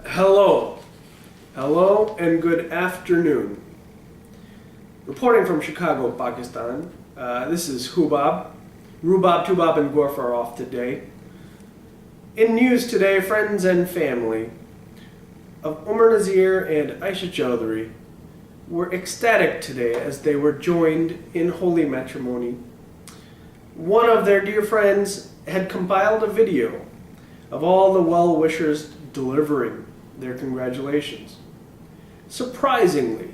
Hello. Hello and good afternoon. Reporting from Chicago, Pakistan, this is Hubab. Rubab, Tubab, and Gorf are off today. In news today, friends and family of Umair Nazeer and Aisha Chaudry were ecstatic today as they were joined in holy matrimony. One of their dear friends had compiled a video of all the well-wishers delivering their congratulations. Surprisingly,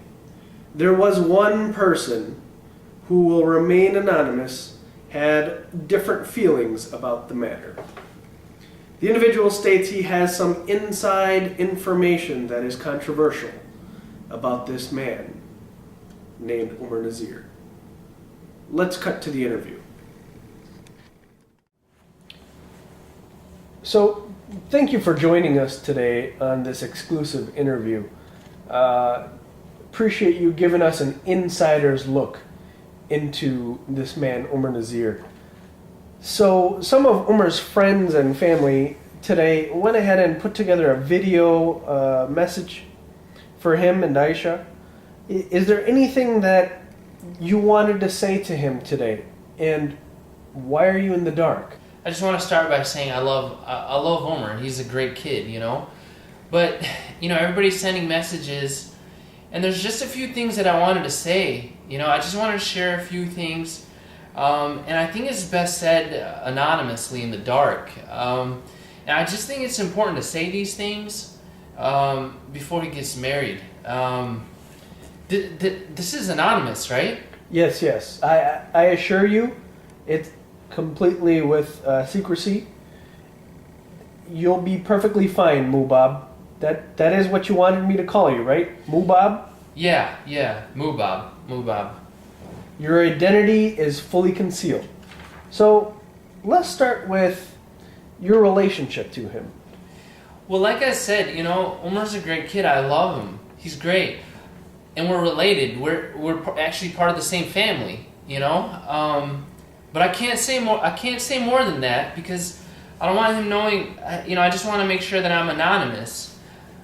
there was one person who will remain anonymous had different feelings about the matter. The individual states he has some inside information that is controversial about this man named Omer Nazeer. Let's cut to the interview. So, thank you for joining us today on this exclusive interview. Appreciate you giving us an insider's look into this man, Omer Nazeer. So, some of Omer's friends and family today went ahead and put together a video message for him and Aisha. Is there anything that you wanted to say to him today? And why are you in the dark? I just want to start by saying I love Omer. He's a great kid, you know. But, you know, everybody's sending messages, and there's just a few things that I wanted to say. You know, I just wanted to share a few things, and I think it's best said anonymously in the dark. And I just think it's important to say these things before he gets married. This is anonymous, right? Yes. I assure you, it's completely with secrecy. You'll be perfectly fine, Mubab. That is what you wanted me to call you, right? Mubab? Yeah, Mubab. Your identity is fully concealed. So, let's start with your relationship to him. Well, like I said, you know, Omer's a great kid. I love him. He's great. And we're related. We're actually part of the same family, you know? But I can't say more than that because I don't want him knowing, you know, I just want to make sure that I'm anonymous.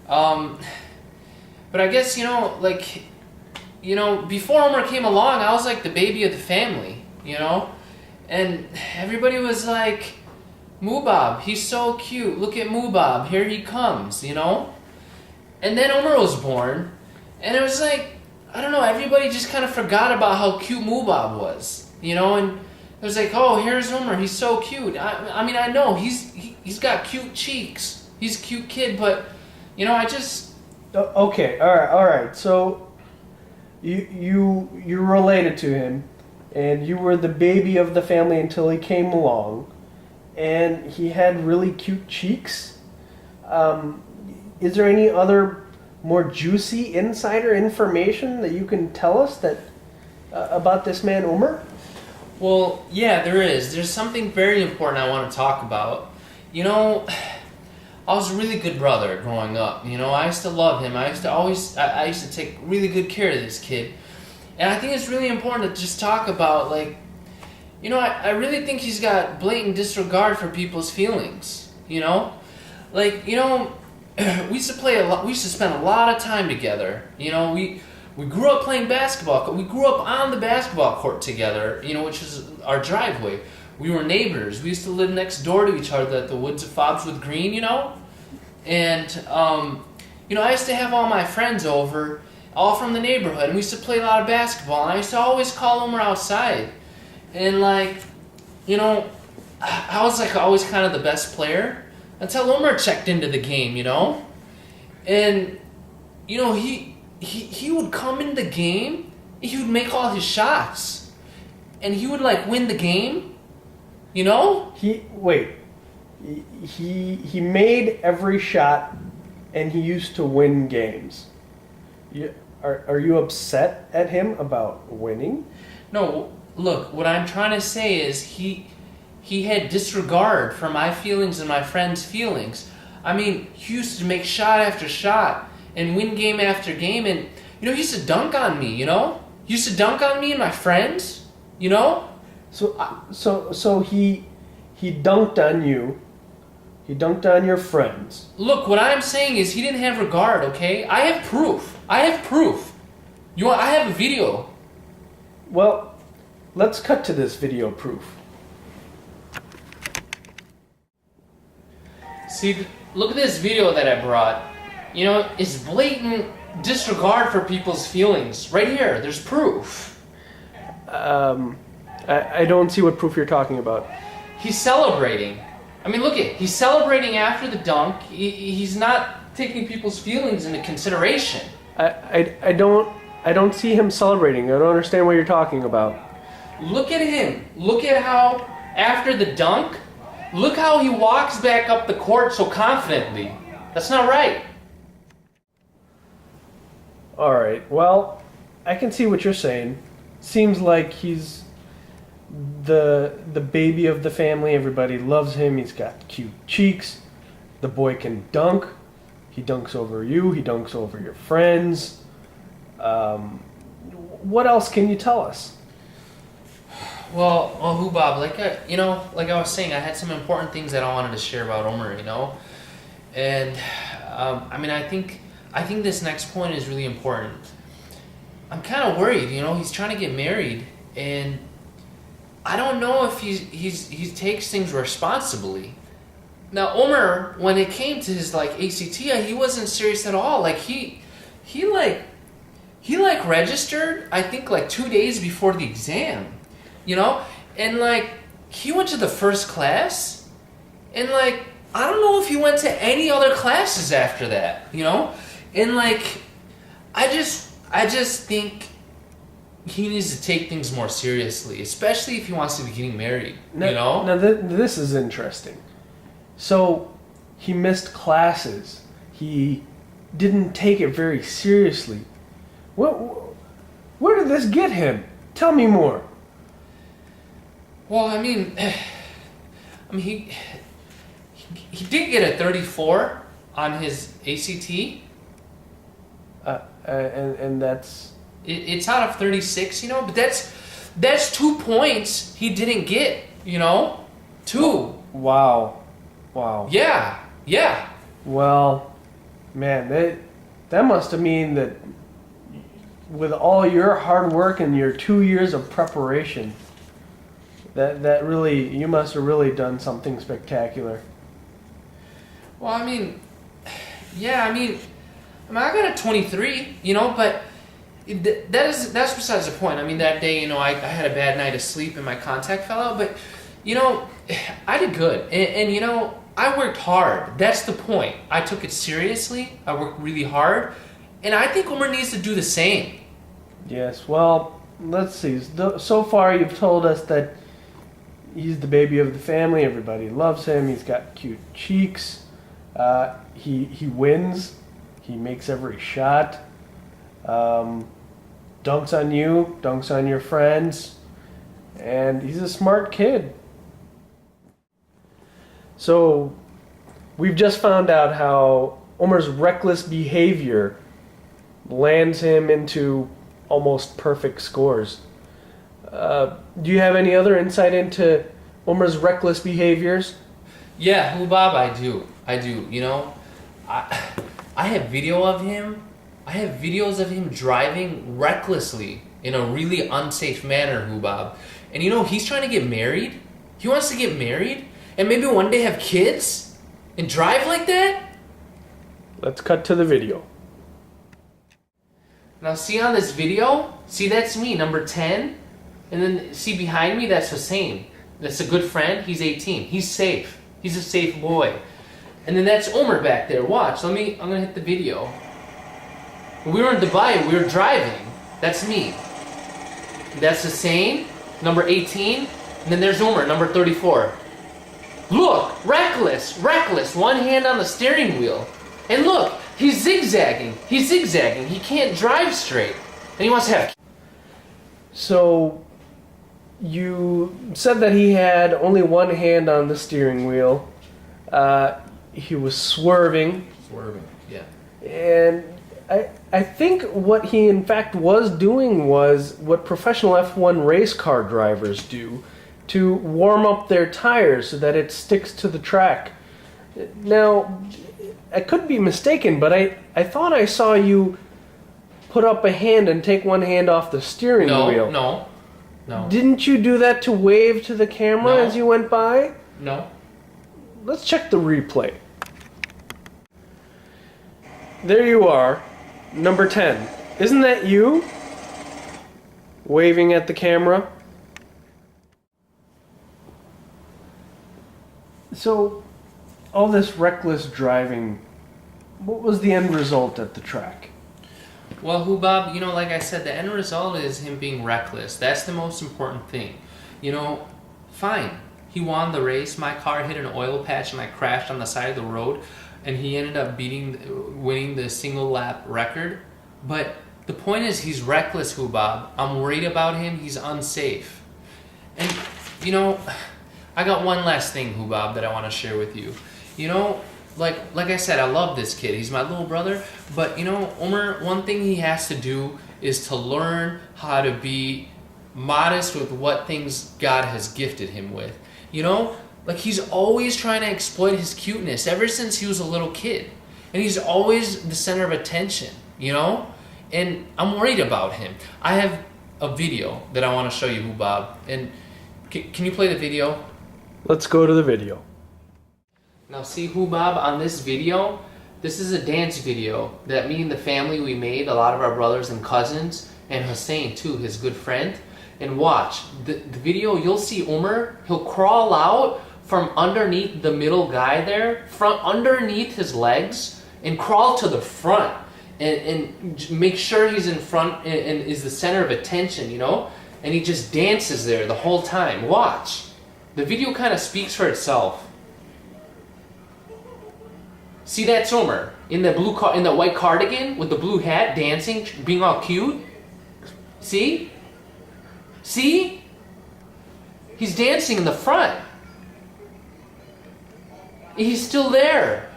But I guess, you know, like, you know, before Omer came along, I was like the baby of the family, you know? And everybody was like, Mubab, he's so cute. Look at Mubab, here he comes, you know? And then Omer was born, and it was like, I don't know, everybody just kind of forgot about how cute Mubab was, you know? And it was like, oh, here's Omer, he's so cute. I mean, I know, he's got cute cheeks. He's a cute kid, but, you know, I just... Okay, all right. So, you're related to him, and you were the baby of the family until he came along, and he had really cute cheeks. Is there any other more juicy insider information that you can tell us that about this man, Omer? Well, yeah, there is. There's something very important I want to talk about. You know, I was a really good brother growing up. You know, I used to love him. I used to take really good care of this kid. And I think it's really important to just talk about, like, you know, I really think he's got blatant disregard for people's feelings, you know? Like, you know, we used to spend a lot of time together. You know, we grew up playing basketball. We grew up on the basketball court together, you know, which is our driveway. We were neighbors. We used to live next door to each other at the woods of Fobswood Green, you know? And, you know, I used to have all my friends over, all from the neighborhood, and we used to play a lot of basketball, and I used to always call Omer outside. And, like, you know, I was, like, always kind of the best player until Omer checked into the game, you know? And, you know, he would come in the game, he would make all his shots, and he would, like, win the game. You know? He made every shot, and he used to win games. Are you upset at him about winning? No, look, what I'm trying to say is he had disregard for my feelings and my friends' feelings. I mean, he used to make shot after shot and win game after game, and, you know, he used to dunk on me, you know? He used to dunk on me and my friends, you know? So he dunked on you He dunked on your friends. Look, what I'm saying is he didn't have regard, okay? I have proof. I have proof. I have a video. Well, let's cut to this video proof. See, look at this video that I brought. You know, it's blatant disregard for people's feelings. Right here, there's proof. I don't see what proof you're talking about. He's celebrating. I mean, look at, he's celebrating after the dunk. He's not taking people's feelings into consideration. I don't see him celebrating. I don't understand what you're talking about. Look at him. Look at how, after the dunk, look how he walks back up the court so confidently. That's not right. Alright, well, I can see what you're saying. Seems like he's the baby of the family. Everybody loves him. He's got cute cheeks. The boy can dunk. He dunks over you. He dunks over your friends. What else can you tell us? Well, Hubob, like I was saying, I had some important things that I wanted to share about Omer, you know, and I mean, I think this next point is really important. I'm kind of worried, you know. He's trying to get married, and I don't know if he takes things responsibly. Now, Omer, when it came to his ACT, he wasn't serious at all. Like he registered, I think 2 days before the exam, you know, and he went to the first class, and I don't know if he went to any other classes after that, you know, and I just think he needs to take things more seriously, especially if he wants to be getting married, you know? Now, this is interesting. So, he missed classes. He didn't take it very seriously. Where did this get him? Tell me more. Well, I mean, he did get a 34 on his ACT. And that's... It's out of 36, you know, but that's 2 points he didn't get, you know? 2. Wow. Yeah. Well, man, that must have mean that with all your hard work and your 2 years of preparation, that really, you must have really done something spectacular. Well, I mean, yeah, I mean, I got a 23, you know, but that's besides the point. I mean, that day, you know, I had a bad night of sleep and my contact fell out, but, you know, I did good. And you know, I worked hard. That's the point. I took it seriously. I worked really hard. And I think Omer needs to do the same. Yes, well, let's see. So far, you've told us that he's the baby of the family. Everybody loves him. He's got cute cheeks. He wins. He makes every shot. Dunks on you, dunks on your friends, and he's a smart kid. So, we've just found out how Omer's reckless behavior lands him into almost perfect scores. Do you have any other insight into Omer's reckless behaviors? Yeah, Hubob, I do. You know, I have video of him. I have videos of him driving recklessly in a really unsafe manner, Hubob. And you know, he's trying to get married. He wants to get married and maybe one day have kids and drive like that? Let's cut to the video. Now see on this video, see that's me, number 10. And then see behind me, that's Hussein. That's a good friend, he's 18. He's safe. He's a safe boy. And then that's Omer back there, watch. I'm gonna hit the video. When we were in Dubai, we were driving. That's me. That's Hussein, number 18. And then there's Omer, number 34. Look, reckless. One hand on the steering wheel. And look, he's zigzagging. He can't drive straight. And he wants to have... So, you said that he had only one hand on the steering wheel. He was swerving. Yeah. And I think what he in fact was doing was what professional F1 race car drivers do to warm up their tires so that it sticks to the track. Now, I could be mistaken, but I thought I saw you put up a hand and take one hand off the steering wheel. No. Didn't you do that to wave to the camera as you went by? No. Let's check the replay. There you are, number 10. Isn't that you? Waving at the camera. So, all this reckless driving, what was the end result at the track? Well, Hubab, like I said, the end result is him being reckless. That's the most important thing. Fine. He won the race. My car hit an oil patch and I crashed on the side of the road, and he ended up winning the single lap record. But the point is, he's reckless, Hubab. I'm worried about him. He's unsafe. And, I got one last thing, Hubab, that I want to share with you. Like I said, I love this kid. He's my little brother. But, Omer, one thing he has to do is to learn how to be modest with what things God has gifted him with. He's always trying to exploit his cuteness ever since he was a little kid. And he's always the center of attention, And I'm worried about him. I have a video that I want to show you, Hubab. And can you play the video? Let's go to the video. Now see, Hubab, on this video, this is a dance video that me and the family we made, a lot of our brothers and cousins, and Hussein too, his good friend. And watch, the video, you'll see Omer, he'll crawl out from underneath the middle guy there, from underneath his legs, and crawl to the front. And make sure he's in front and is the center of attention, And he just dances there the whole time. Watch. The video kind of speaks for itself. See, that's Omer in the in the white cardigan with the blue hat, dancing, being all cute. See? See? He's dancing in the front. He's still there,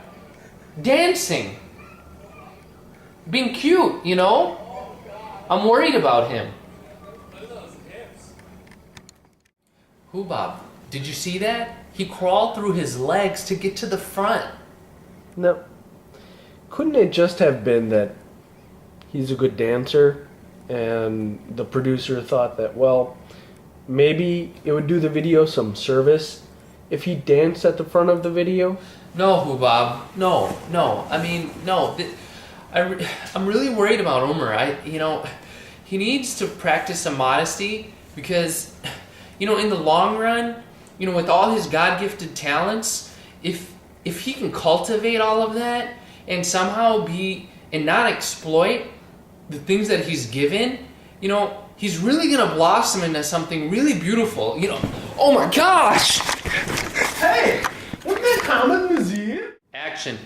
dancing, being cute. I'm worried about him. Hubab, did you see that? He crawled through his legs to get to the front. No. Couldn't it just have been that he's a good dancer and the producer thought that, well, maybe it would do the video some service if he danced at the front of the video? No, Hubab. No. I mean, no. I'm really worried about Omer. He needs to practice some modesty because, in the long run, with all his God-gifted talents, if he can cultivate all of that and somehow and not exploit the things that he's given, he's really gonna blossom into something really beautiful. Oh my gosh! Hey, Umair and Hamid Nazeer. Action.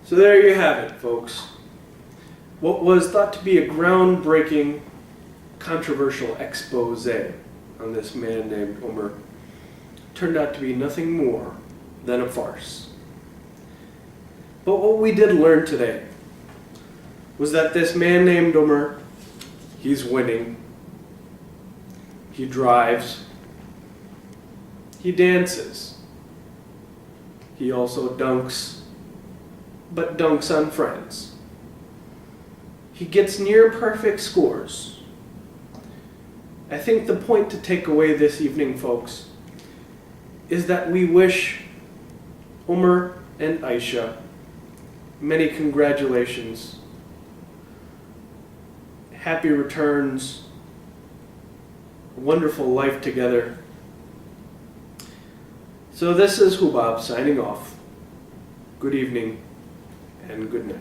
So there you have it, folks. What was thought to be a groundbreaking, controversial expose on this man named Omer turned out to be nothing more than a farce. But what we did learn today was that this man named Omer, he's winning, he drives, he dances, he also dunks, but dunks on friends. He gets near perfect scores. I think the point to take away this evening, folks, is that we wish Omer and Aisha many congratulations, happy returns, a wonderful life together. So this is Hubab signing off. Good evening and good night.